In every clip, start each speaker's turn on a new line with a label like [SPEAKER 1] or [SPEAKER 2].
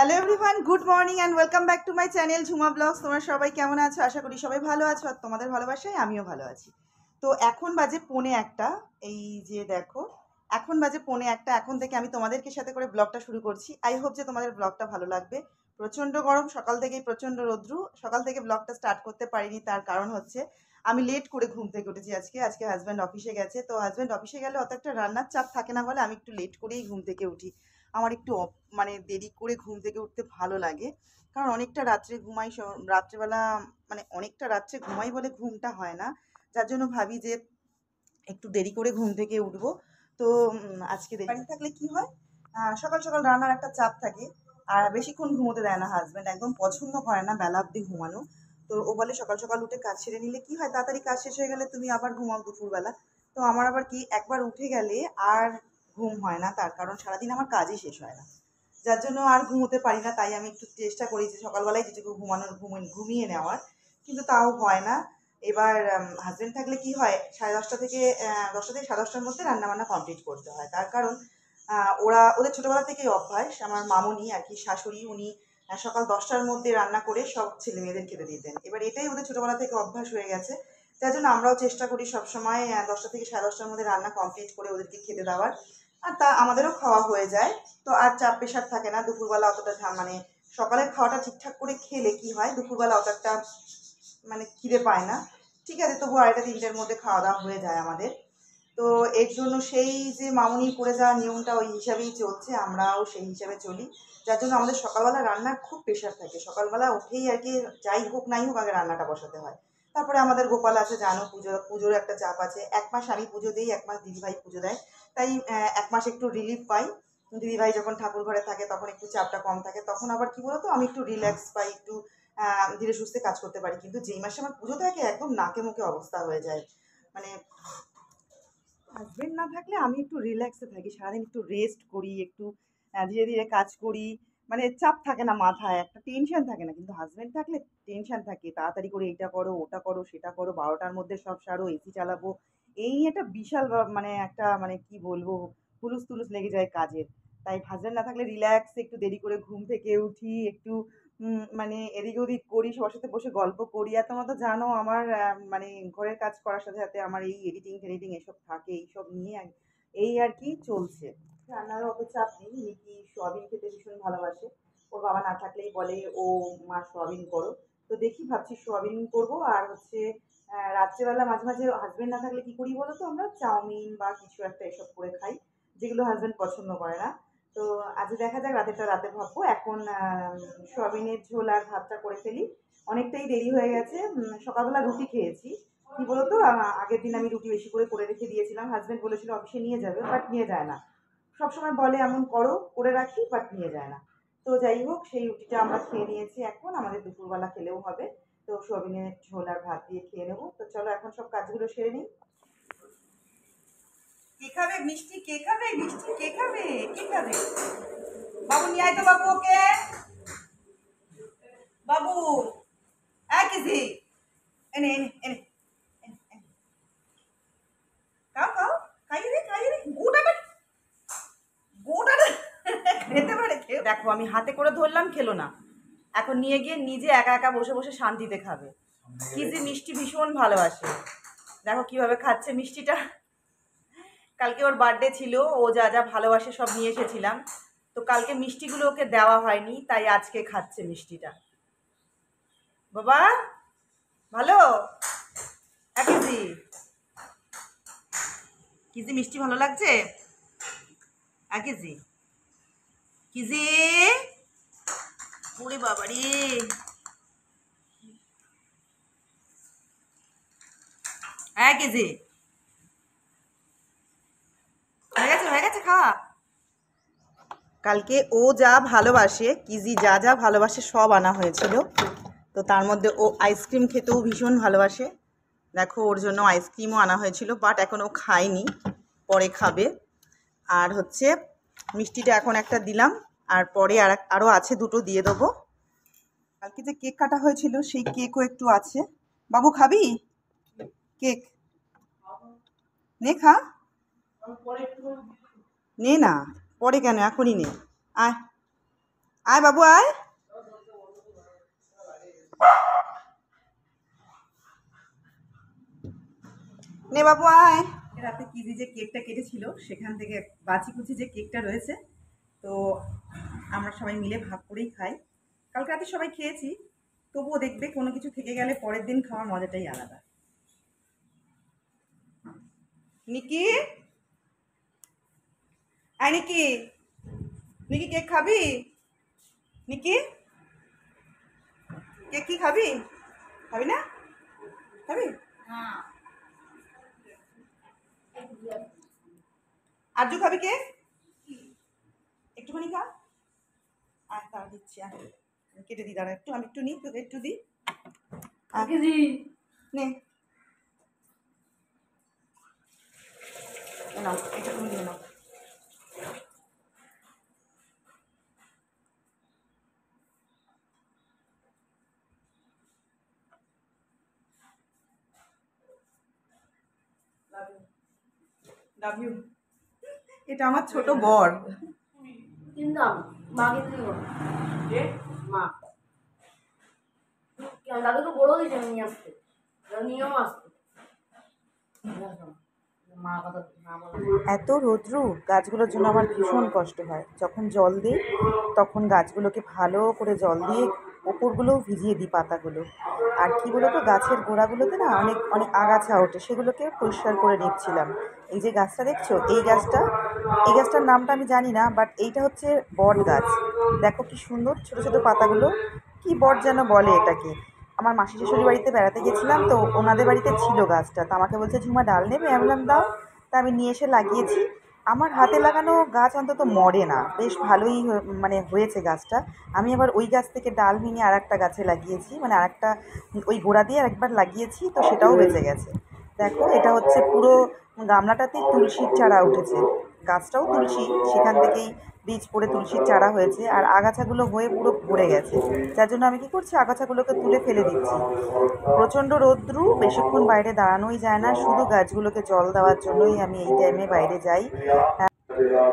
[SPEAKER 1] Hello everyone, good morning and welcome back to my channel Jhuma blogs. তোমরা সবাই কেমন আছো? আশা করি সবাই ভালো আছো, আর তোমাদের ভালোবাসায় আমিও ভালো আছি। তো এখন বাজে 1:45, এই যে দেখো এখন বাজে 1:45। এখন থেকে আমি তোমাদেরকে সাথে করে ব্লগটা শুরু করছি। আই হোপ যে তোমাদের ব্লগটা ভালো লাগবে। প্রচণ্ড গরম, সকাল থেকেই প্রচণ্ড রৌদ্র। সকাল থেকে ব্লগটা স্টার্ট করতে পারিনি, তার কারণ হচ্ছে আমি লেট করে ঘুম থেকে উঠেছি। আজকে হাজব্যান্ড অফিসে গেছে, তো হাজব্যান্ড অফিসে গেলে অত একটা রান্নার চাপ থাকে না বলে আমি একটু লেট করেই ঘুম থেকে উঠি। আমার একটু মানে দেরি করে ঘুম থেকে উঠতে ভালো লাগে, কারণ অনেকটা রাত্রে ঘুমাই, রাত্রেবেলা মানে অনেকটা রাত্রে ঘুমাই বলে ঘুমটা হয় না, যার জন্য ভাবি যে একটু দেরি করে ঘুম থেকে উঠবো। তো আজকে দেরি থাকলে কি হয়, সকাল সকাল রান্নার একটা চাপ থাকে, আর বেশিক্ষণ ঘুমোতে দেয় না হাজব্যান্ড, একদম পছন্দ করে না বেলা অবধি ঘুমানো। তো ও বলে সকাল সকাল উঠে কাজ সেরে নিলে কি হয়, তাড়াতাড়ি কাজ শেষ হয়ে গেলে তুমি আবার ঘুমাও দুপুরবেলা। তো আমার আবার কি, একবার উঠে গেলে আর ঘুম হয় না, তার কারণ সারাদিন আমার কাজই শেষ হয় না, যার জন্য আর ঘুমোতে পারি না। তাই আমি একটু চেষ্টা করি যে সকালবেলায় যেটুকু ঘুমিয়ে নেওয়ার, কিন্তু তাও হয় না। এবার হাজব্যান্ড থাকলে কি হয়, 10:30 থেকে 10টা থেকে 10:30টার মধ্যে রান্নাবান্না কমপ্লিট করতে হয়, তার কারণ ওদের ছোটোবেলা থেকেই অভ্যাস। আমার মামুনি আর কি, শাশুড়ি, উনি সকাল 10টার মধ্যে রান্না করে সব ছেলে মেয়েদের খেতে দিতেন। এবার এটাই ওদের ছোটোবেলা থেকে অভ্যাস হয়ে গেছে, যার জন্য আমরাও চেষ্টা করি সবসময় 10টা থেকে 10:30টার মধ্যে রান্না কমপ্লিট করে ওদেরকে খেতে দেওয়ার, আর তা আমাদেরও খাওয়া হয়ে যায়। তো আর চাপ প্রেশার থাকে না দুপুরবেলা অতটা, মানে সকালের খাওয়াটা ঠিকঠাক করে খেলে কি হয়, দুপুরবেলা অত একটা মানে খিদে পায় না। ঠিক আছে, তবু 2:30-3টার মধ্যে খাওয়া দাওয়া হয়ে যায় আমাদের। তো এর জন্য সেই যে মামুনি করে যাওয়া নিয়মটা ওই হিসাবেই চলছে, আমরাও সেই হিসাবে চলি, যার জন্য আমাদের সকালবেলা রান্নার খুব প্রেশার থাকে। সকালবেলা উঠেই আর কি, যাই হোক নাই হোক আগে রান্নাটা বসাতে হয়। তারপরে আমাদের গোপাল আছে, জানো, পুজোর একটা চাপ আছে। 1 মাস আমি পুজো দিই, 1 মাস দিদিভাই পুজো দেয়, তাই 1 মাস একটু রিলিফ পাই। দিদিভাই যখন ঠাকুর ঘরে থাকে তখন একটু চাপটা কম থাকে, তখন আবার কি বলতো, আমি একটু রিল্যাক্স পাই, একটু ধীরে সুস্থে কাজ করতে পারি। কিন্তু যেই মাসে আমার পুজো থাকে একদম নাকে মুখে অবস্থা হয়ে যায়, মানে হাজবেন্ড না থাকলে আমি একটু রিল্যাক্সে থাকি, সারাদিন একটু রেস্ট করি, একটু ধীরে ধীরে কাজ করি, মানে চাপ থাকে না মাথায়, একটা টেনশন থাকে না। কিন্তু হাজবেন্ড থাকলে টেনশন থাকে, তাড়াতাড়ি করে এটা করো, ওটা করো, সেটা করো, 12টার মধ্যে সব সারো, এসি চালাবো। এই একটা বিশাল মানে একটা, মানে কি বলবো, হুলুস তুলুস লেগে যায় কাজের। তাই হাজবেন্ড না থাকলে রিল্যাক্স, একটু দেরি করে ঘুম থেকে উঠি, একটু মানে এদিক ওদিক করি, সবার সাথে বসে গল্প করি। আর তোমরা তো জানো আমার মানে ঘরের কাজ করার সাথে সাথে আমার এই এডিটিং ফেডিটিং এসব থাকে, এইসব নিয়ে এই আর কি চলছে। রান্নার অত চাপ নেই। নিকি সোয়াবিন খেতে ভীষণ ভালোবাসে, ওর বাবা না থাকলেই বলে ও মা সোয়াবিন করো। তো দেখি, ভাবছি সোয়াবিন করবো। আর হচ্ছে রাত্রেবেলা মাঝে মাঝে হাজবেন্ড না থাকলে কি করি বলো তো, আমরা চাউমিন বা কিছু একটা এসব করে খাই, যেগুলো হাজবেন্ড পছন্দ করে না। তো আজ দেখা যাক, রাতেরটা রাতে ভাববো। এখন সয়াবিনের ঝোল আর ভাতটা করে ফেলি, অনেকটাই দেরি হয়ে গেছে। সকালবেলা রুটি খেয়েছি। কি বলতো, আগের দিন আমি রুটি বেশি করে রেখে দিয়েছিলাম, হাজবেন্ড বলেছিল অফিসে নিয়ে যাবে, বাট নিয়ে যায় না। সবসময় বলে এমন করো, করে রাখি, বাট নিয়ে যায় না। তো যাই হোক, সেই রুটিটা আমরা খেয়ে নিয়েছি, এখন আমাদের দুপুরবেলা খেলেও হবে। তো সয়াবিনের ঝোল আর ভাত দিয়ে খেয়ে নেবো। তো চলো এখন সব কাজগুলো সেরে নিই। কে খাবে মিষ্টি, কে খাবে মিষ্টি, কে খাবে, কে খাবে? বাবু নিয়ে আয় তো, বাবু ওকে, বাবু কেজি এনে এনে এনে এনে, এনে। খাও খাও, খাইয়ে রে গোটাটা, গোটাটা খেতে পারে, খেয়ে দেখো আমি হাতে করে ধরলাম, খেলো না। এখন নিয়ে গিয়ে নিজে একা একা বসে বসে শান্তিতে খাবে। কিজি মিষ্টি ভীষণ ভালোবাসে, দেখো কিভাবে খাচ্ছে মিষ্টিটা। কালকে ওর বার্থডে ছিল, ও যা যা ভালোবাসে সব নিয়ে এসেছিলাম। তো কালকে মিষ্টিগুলো ওকে দেওয়া হয়নি, তাই আজকে খাচ্ছে মিষ্টিটা। বাবা ভালো, কিজি কিজি মিষ্টি ভালো লাগছে? কিজি, কিজি, ওরে বাবা রে, কেজি হয়ে গেছে খাওয়া। কালকে ও যা ভালোবাসে, কিজি যা যা ভালোবাসে সব আনা হয়েছিল। তো তার মধ্যে ও আইসক্রিম খেতেও ভীষণ ভালোবাসে, দেখো ওর জন্য আইসক্রিমও আনা হয়েছিল, বাট এখন ও খায়নি, পরে খাবে। আর হচ্ছে মিষ্টিটা এখন একটা দিলাম, আর পরে আরও আছে, দুটো দিয়ে দেবো। কালকে যে কেক কাটা হয়েছিল সেই কেকও একটু আছে। বাবু খাবি কেক? নে খা, নে না, পরে কেন, এখনই নে, আয়। আয় বাবু আয়। নে বাবু আয়। রাতে কিজি যে কেকটা কেটেছিল সেখান থেকে বাচি কুচি যে কেকটা রয়েছে, তো আমরা সবাই মিলে ভাগ করেই খাই। কালকে রাতে সবাই খেয়েছি, তবুও দেখবে কোনো কিছু থেকে গেলে পরের দিন খাওয়ার মজাটাই আলাদা। নিকি, আয় নিকি, নিকি কেক খাবি? নিকি কেক কি খাবি? খাবি না? খাবি? আরজু খাবি কেক? একটুখানি খা। আয় তারা দিচ্ছি, আয় কেটে দি, দাঁড়া একটু, আমি একটু নিই, তোকে একটু দিই। নে নাও, এটা তুমি নিয়ে নাও। Love you. এটা আমার ছোট বর।
[SPEAKER 2] দাদুকে বলেও দিয়েছে নিয়ে আসতে, নিয়েও আসতে।
[SPEAKER 1] এত রৌদ্রু, গাছগুলোর জন্য আমার ভীষণ কষ্ট হয়। যখন জল দিই তখন গাছগুলোকে ভালো করে জল দিয়ে ওপরগুলোও ভিজিয়ে দিই পাতাগুলো। আর কি বলতো, গাছের গোড়াগুলোতে না অনেক অনেক আগাছা ওঠে, সেগুলোকে পরিষ্কার করে নিচ্ছিলাম। এই যে গাছটা দেখছো, এই গাছটার নামটা আমি জানি না, বাট এইটা হচ্ছে বট গাছ। দেখো কি সুন্দর ছোট ছোট পাতাগুলো, কি বট যেন বলে এটাকে। আমার মাসি শাশুড়ি বাড়িতে বেড়াতে গেছিলাম, তো ওনাদের বাড়িতে ছিল গাছটা, তো আমাকে বলছে ঝুমা ডাল নেবে, আমি বললাম দাও। তা আমি নিয়ে এসে লাগিয়েছি। আমার হাতে লাগানো গাছ অন্তত মরে না, বেশ ভালোই মানে হয়েছে গাছটা। আমি আবার ওই গাছ থেকে ডাল ভেঙে আর একটা গাছে লাগিয়েছি, মানে আর একটা ওই গোড়া দিয়ে আরেকবার লাগিয়েছি, তো সেটাও বেঁচে গেছে। দেখো এটা হচ্ছে পুরো গামলাটাতেই তুলসীর চারা উঠেছে। গাছটাও তুলসী, সেখান থেকেই বীজ পড়ে তুলসীর চারা হয়েছে, আর আগাছাগুলো হয়ে পুরো ভরে গেছে। যার জন্য আমি কি করছি, আগাছাগুলোকে তুলে ফেলে দিচ্ছি। প্রচণ্ড রৌদ্রু, বেশিক্ষণ বাইরে দাঁড়ানোই যায় না, শুধু গাছগুলোকে জল দেওয়ার জন্যই আমি এই টাইমে বাইরে যাই।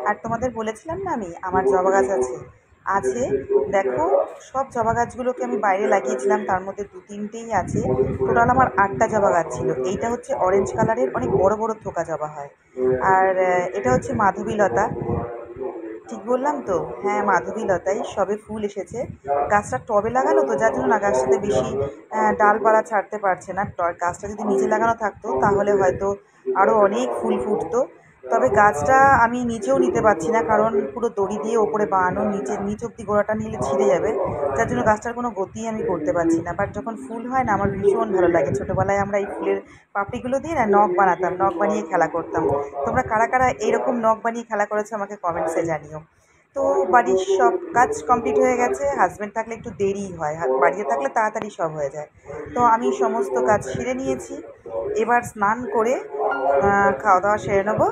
[SPEAKER 1] আর তোমাদের বলেছিলাম না আমি আমার জবা গাছ আছে আছে দেখো, সব জবা গাছগুলোকে আমি বাইরে লাগিয়েছিলাম, তার মধ্যে 2-3টেই আছে। টোটাল আমার 8টা জবা গাছ ছিল। এইটা হচ্ছে অরেঞ্জ কালারের, অনেক বড় বড় থোকা জবা হয়। আর এটা হচ্ছে মাধবীলতা। ঠিক বললাম তো? হ্যাঁ, মাধবীলতাই, সবে ফুল এসেছে। গাছটা টবে লাগানো তো, যার জন্য না গাছটাতে বেশি ডালপালা ছাড়তে পারছে না। গাছটা যদি নিচে লাগানো থাকতো তাহলে হয়তো আরও অনেক ফুল ফুটতো। তবে গাছটা আমি নিচেও নিতে পারছি না, কারণ পুরো দড়ি দিয়ে ওপরে বাঁধানো, নিচ অব্দি গোড়াটা নিলে ছিঁড়ে যাবে। যার জন্য গাছটার কোনো গতি আমি করতে পারছি না। বাট যখন ফুল হয় না, আমার ভীষণ ভালো লাগে। ছোটোবেলায় আমরা এই ফুলের পাপড়িগুলো দিয়ে না নখ বানাতাম, নখ বানিয়ে খেলা করতাম। তোমরা কারা কারা এইরকম নখ বানিয়ে খেলা করেছো আমাকে কমেন্টসে জানিও। তো বাড়ির সব কাজ কমপ্লিট হয়ে গেছে। হাজব্যান্ড থাকলে একটু দেরিই হয়, বাড়িতে থাকলে তাড়াতাড়ি সব হয়ে যায়। তো আমি সমস্ত কাজ সেরে নিয়েছি, এবার স্নান করে খাওয়া দাওয়া সেরে নেবো।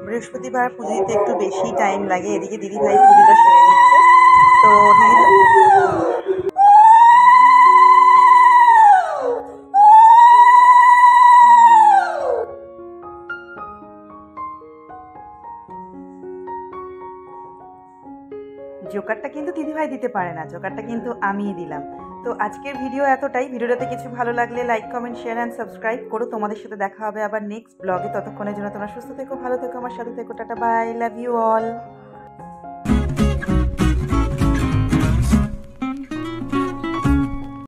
[SPEAKER 1] বৃহস্পতিবার পুজো দিতে একটু বেশি টাইম লাগে, এদিকে দিদিভাই পুজোটা সেরে নিচ্ছে। তো জোকারটা কিন্তু দিদিভাই দিতে পারে না, জোকারটা কিন্তু আমিই দিলাম। তো আজকের ভিডিও এতটাই। ভিডিওটাতে কিছু ভালো লাগলে like, comment, share and subscribe করো। তোমাদের সাথে দেখা হবে আবার নেক্সট ব্লগে। ততক্ষণের জন্য তোমরা সুস্থ থেকো, ভালো থেকো, আমার সাথে থেকো। Tata, bye, love you all.